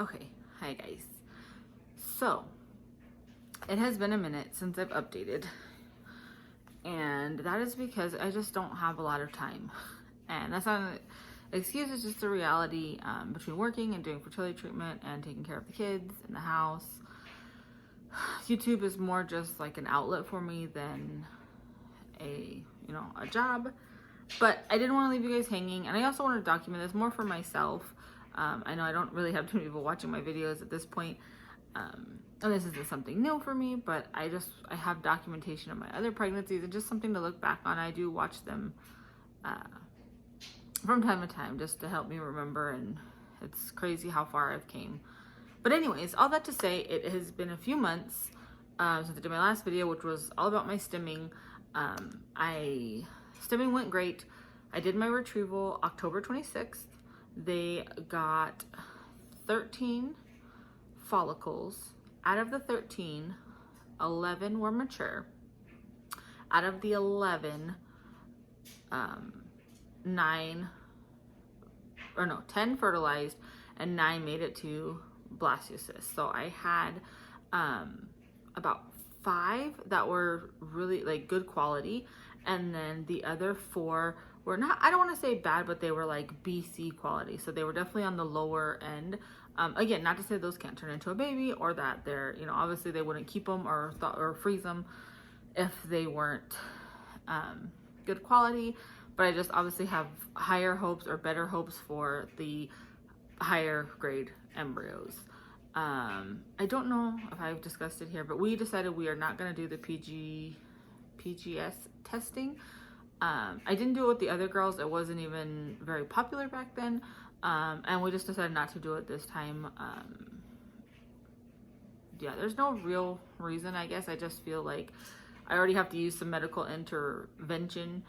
Okay, hi guys. So, it has been a minute since I've updated, and that is because I just don't have a lot of time. And that's not an excuse, it's just a reality between working and doing fertility treatment and taking care of the kids in the house. YouTube is more just like an outlet for me than a job. But I didn't want to leave you guys hanging, and I also want to document this more for myself. I know I don't really have too many people watching my videos at this point, and this isn't something new for me, but I have documentation of my other pregnancies and just something to look back on. I do watch them from time to time just to help me remember, and it's crazy how far I've came. But anyways, all that to say, it has been a few months since I did my last video, which was all about my stimming. Stimming went great. I did my retrieval October 26th. They got 13 follicles. Out of the 13, 11 were mature. Out of the 11, 10 fertilized and 9 made it to blastocyst. So I had about 5 that were really like good quality, and then the other 4 were not, I don't want to say bad, but they were like BC quality. So they were definitely on the lower end. Again, not to say those can't turn into a baby, or that they're, obviously they wouldn't keep them or freeze them if they weren't good quality. But I just obviously have higher hopes or better hopes for the higher grade embryos. I don't know if I've discussed it here, but we decided we are not going to do the PGS testing. I didn't do it with the other girls. It wasn't even very popular back then. And we just decided not to do it this time. Yeah, there's no real reason, I guess. I just feel like I already have to use some medical intervention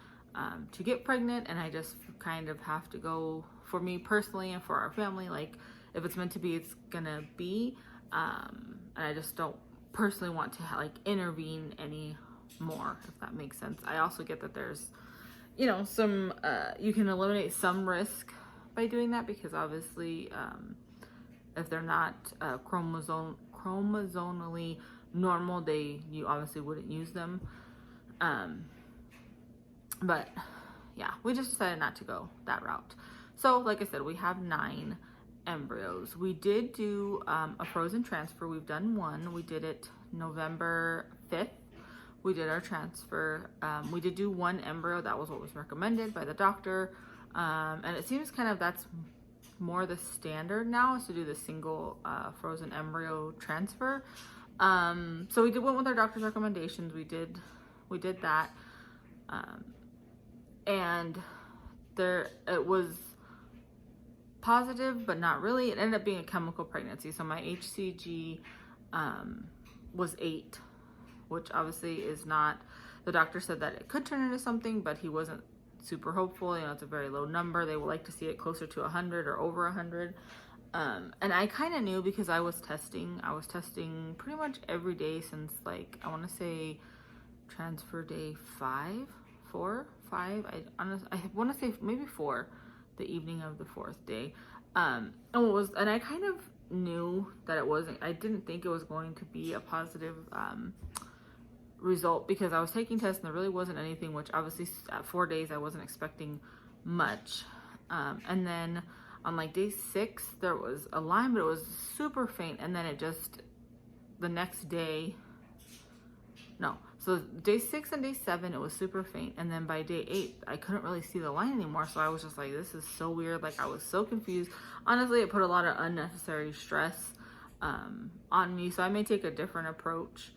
to get pregnant, and I just kind of have to go, for me personally and for our family, like if it's meant to be, it's gonna be. And I just don't personally want to intervene any more, if that makes sense. I also get that there's some you can eliminate some risk by doing that, because obviously if they're not chromosomally normal, you obviously wouldn't use them. But yeah, we just decided not to go that route. So like I said, we have 9 embryos. We did do a frozen transfer. We've done one. We did it November 5th. We did our transfer. We did do 1 embryo. That was what was recommended by the doctor. And it seems kind of that's more the standard now, is to do the single frozen embryo transfer. So we went with our doctor's recommendations. We did that. And it was positive, but not really. It ended up being a chemical pregnancy. So my HCG was 8, which obviously is not, the doctor said that it could turn into something, but he wasn't super hopeful. It's a very low number. They would like to see it closer to 100 or over 100. And I kind of knew, because I was testing pretty much every day since, like, I want to say transfer day 5. I want to say maybe 4, the evening of the 4th day. And I kind of knew that it wasn't, I didn't think it was going to be a positive result, because I was taking tests and there really wasn't anything, which obviously at 4 days I wasn't expecting much. And then on like day 6 there was a line, but it was super faint, and then it just, the next day, so day 6 and day 7 it was super faint, and then by day 8 I couldn't really see the line anymore. So I was just like, this is so weird. Like, I was so confused. Honestly, it put a lot of unnecessary stress on me, so I may take a different approach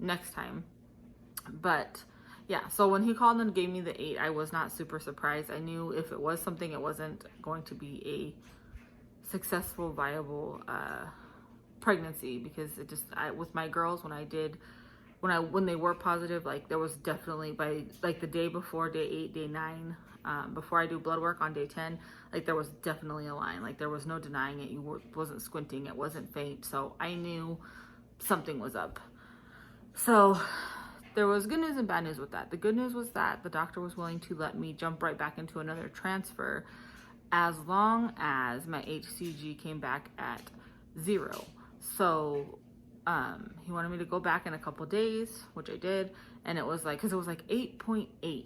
next time. But yeah, so when he called and gave me the 8, I was not super surprised. I knew if it was something, it wasn't going to be a successful, viable pregnancy, because it just, with my girls, when they were positive, like, there was definitely, by like the day before, day 8, day 9, before I do blood work on day 10, like, there was definitely a line. Like, there was no denying it. Wasn't squinting, it wasn't faint. So I knew something was up. So there was good news and bad news with that. The good news was that the doctor was willing to let me jump right back into another transfer as long as my HCG came back at 0. So he wanted me to go back in a couple days, which I did, and it was like, because it was like 8.8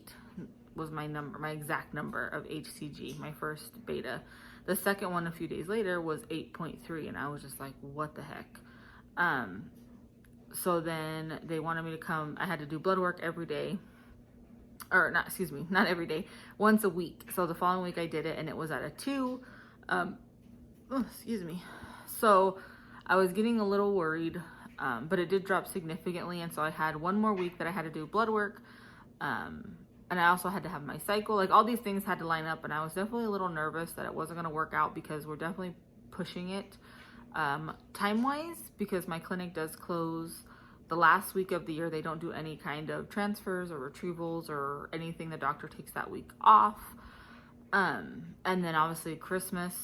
was my number, my exact number of HCG, my first beta. The second one a few days later was 8.3, and I was just like, what the heck? So then they wanted me to come. I had to do blood work every day, or not, excuse me, not every day, once a week. So the following week I did it, and it was at a 2. Excuse me. So I was getting a little worried, but it did drop significantly, and so I had one more week that I had to do blood work, and I also had to have my cycle. Like, all these things had to line up, and I was definitely a little nervous that it wasn't going to work out, because we're definitely pushing it time-wise, because my clinic does close the last week of the year. They don't do any kind of transfers or retrievals or anything. The doctor takes that week off. And then obviously Christmas,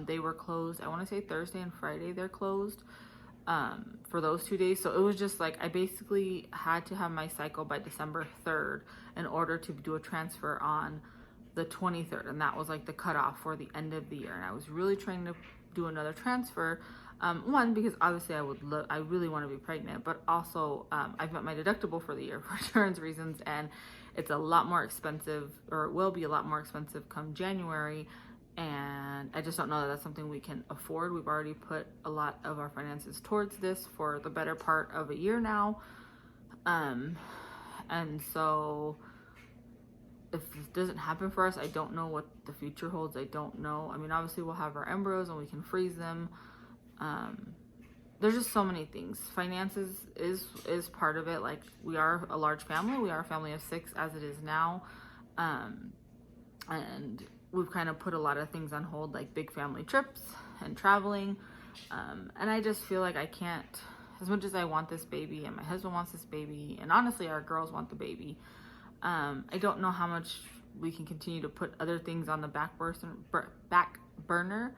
they were closed. I want to say Thursday and Friday they're closed for those 2 days. So it was just like, I basically had to have my cycle by December 3rd in order to do a transfer on the 23rd. And that was like the cutoff for the end of the year. And I was really trying to do another transfer. One, because obviously I really want to be pregnant, but also I've met my deductible for the year for insurance reasons, and it's a lot more expensive, or it will be a lot more expensive come January, and I just don't know that that's something we can afford. We've already put a lot of our finances towards this for the better part of a year now, and so if this doesn't happen for us, I don't know what the future holds. I don't know. I mean, obviously we'll have our embryos and we can freeze them. There's just so many things. Finances is part of it. Like, we are a large family. We are a family of 6 as it is now. And we've kind of put a lot of things on hold, like big family trips and traveling. And I just feel like I can't, as much as I want this baby and my husband wants this baby, and honestly our girls want the baby, I don't know how much we can continue to put other things on the back burner.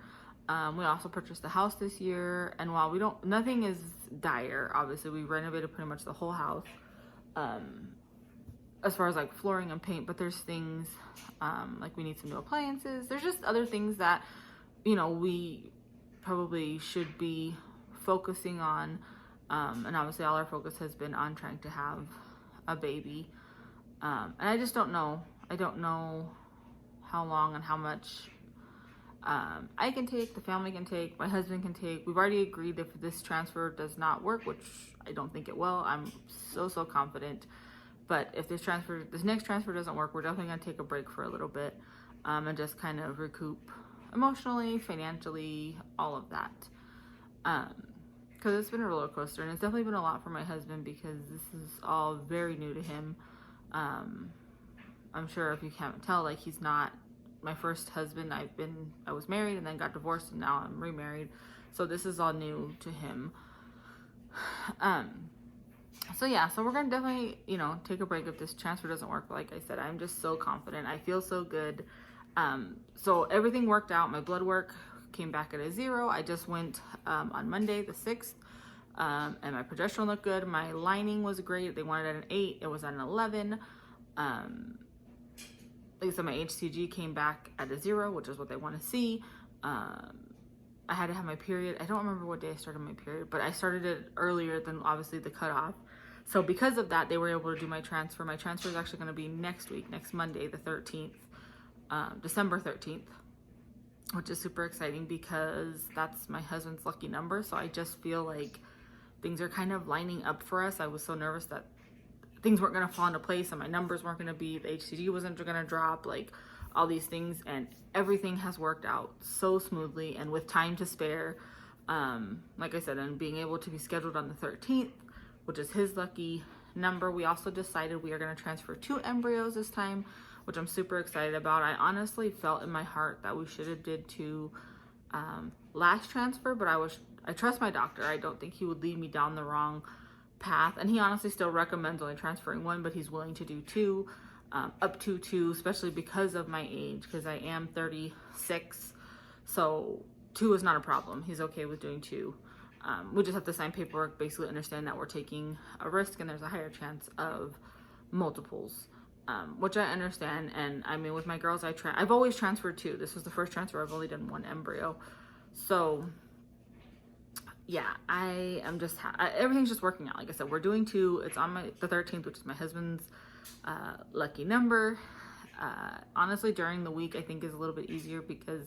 We also purchased a house this year, and while nothing is dire, obviously we renovated pretty much the whole house, as far as like flooring and paint, but there's things, like we need some new appliances. There's just other things that, we probably should be focusing on, and obviously all our focus has been on trying to have a baby, and I just don't know. I don't know how long and how much I can take, the family can take, my husband can take. We've already agreed if this transfer does not work, which I don't think it will. I'm so confident. But if this next transfer doesn't work, we're definitely going to take a break for a little bit, and just kind of recoup emotionally, financially, all of that. Because it's been a roller coaster, and it's definitely been a lot for my husband, because this is all very new to him. I'm sure if you can't tell, like, he's not my first husband. I was married and then got divorced, and now I'm remarried. So this is all new to him. So yeah, so we're gonna definitely, take a break if this transfer doesn't work. But like I said, I'm just so confident. I feel so good. So everything worked out. My blood work came back at a 0. I just went on Monday the 6th, and my progesterone looked good. My lining was great. They wanted it at an 8. It was at an 11. Like I said, my HCG came back at a 0, which is what they want to see. I had to have my period. I don't remember what day I started my period, but I started it earlier than obviously the cutoff. So because of that, they were able to do my transfer. My transfer is actually going to be next week, next Monday, the 13th, December 13th, which is super exciting because that's my husband's lucky number. So I just feel like things are kind of lining up for us. I was so nervous that things weren't going to fall into place and my numbers weren't going to be, the HCG wasn't going to drop, like all these things, and everything has worked out so smoothly and with time to spare. Like I said, and being able to be scheduled on the 13th, which is his lucky number. We also decided we are going to transfer 2 embryos this time, which I'm super excited about. I honestly felt in my heart that we should have did 2 last transfer, but I trust my doctor. I don't think he would lead me down the wrong path, and he honestly still recommends only transferring 1, but he's willing to do 2, up to 2, especially because of my age, because I am 36, so 2 is not a problem. He's okay with doing 2. We just have to sign paperwork, basically understand that we're taking a risk and there's a higher chance of multiples. which I understand. And I mean, with my girls, I've always transferred two. This was the first transfer. I've only done one embryo. So yeah, I am just, everything's just working out. Like I said, we're doing two. It's on the 13th, which is my husband's lucky number. Honestly, during the week, I think is a little bit easier because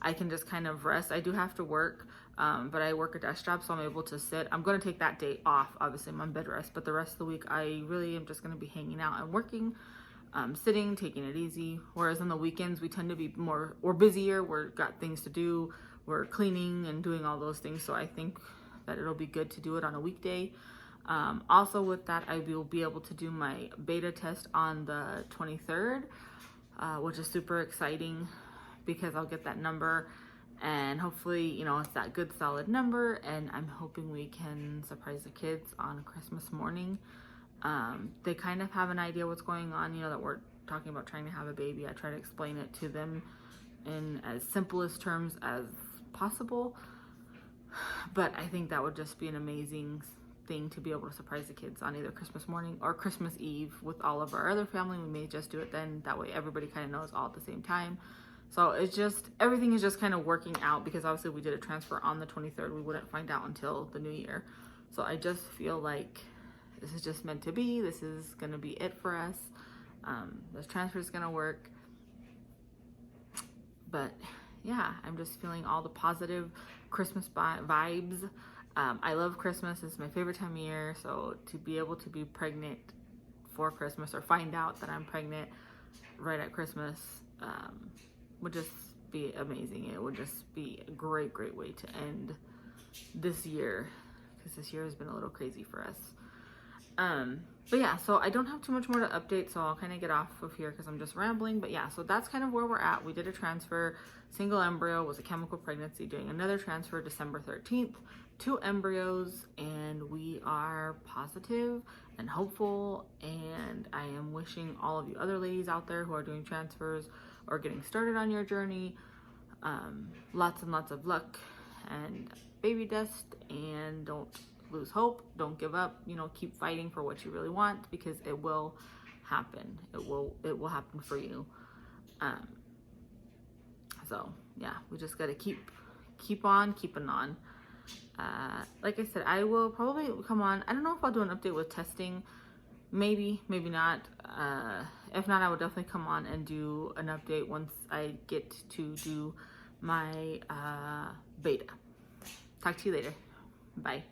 I can just kind of rest. I do have to work, but I work a desk job, so I'm able to sit. I'm going to take that day off. Obviously, I'm on bed rest, but the rest of the week, I really am just going to be hanging out and working, sitting, taking it easy. Whereas on the weekends, we tend to be we're busier. We've got things to do. We're cleaning and doing all those things. So I think that it'll be good to do it on a weekday. Also with that, I will be able to do my beta test on the 23rd, which is super exciting because I'll get that number and hopefully, you know, it's that good solid number, and I'm hoping we can surprise the kids on Christmas morning. They kind of have an idea what's going on, you know, that we're talking about trying to have a baby. I try to explain it to them in as simplest terms as possible, but I think that would just be an amazing thing to be able to surprise the kids on either Christmas morning or Christmas Eve with all of our other family. We may just do it then, that way everybody kind of knows all at the same time. So it's just, everything is just kind of working out because obviously we did a transfer on the 23rd. We wouldn't find out until the new year. So I just feel like this is just meant to be. This is going to be it for us. This transfer is going to work. But yeah, I'm just feeling all the positive Christmas vibes. I love Christmas. It's my favorite time of year. So to be able to be pregnant for Christmas or find out that I'm pregnant right at Christmas would just be amazing. It would just be a great, great way to end this year because this year has been a little crazy for us. But yeah, so I don't have too much more to update, so I'll kind of get off of here because I'm just rambling. But yeah, so that's kind of where we're at. We did a transfer. Single embryo was a chemical pregnancy. Doing another transfer December 13th. 2 embryos, and we are positive and hopeful, and I am wishing all of you other ladies out there who are doing transfers or getting started on your journey lots and lots of luck and baby dust, and don't lose hope, don't give up, you know, keep fighting for what you really want because it will happen. It will happen for you. So yeah, we just got to keep on keeping on. Like I said, I will probably come on. I don't know if I'll do an update with testing. Maybe not. If not, I will definitely come on and do an update once I get to do my beta. Talk to you later. Bye.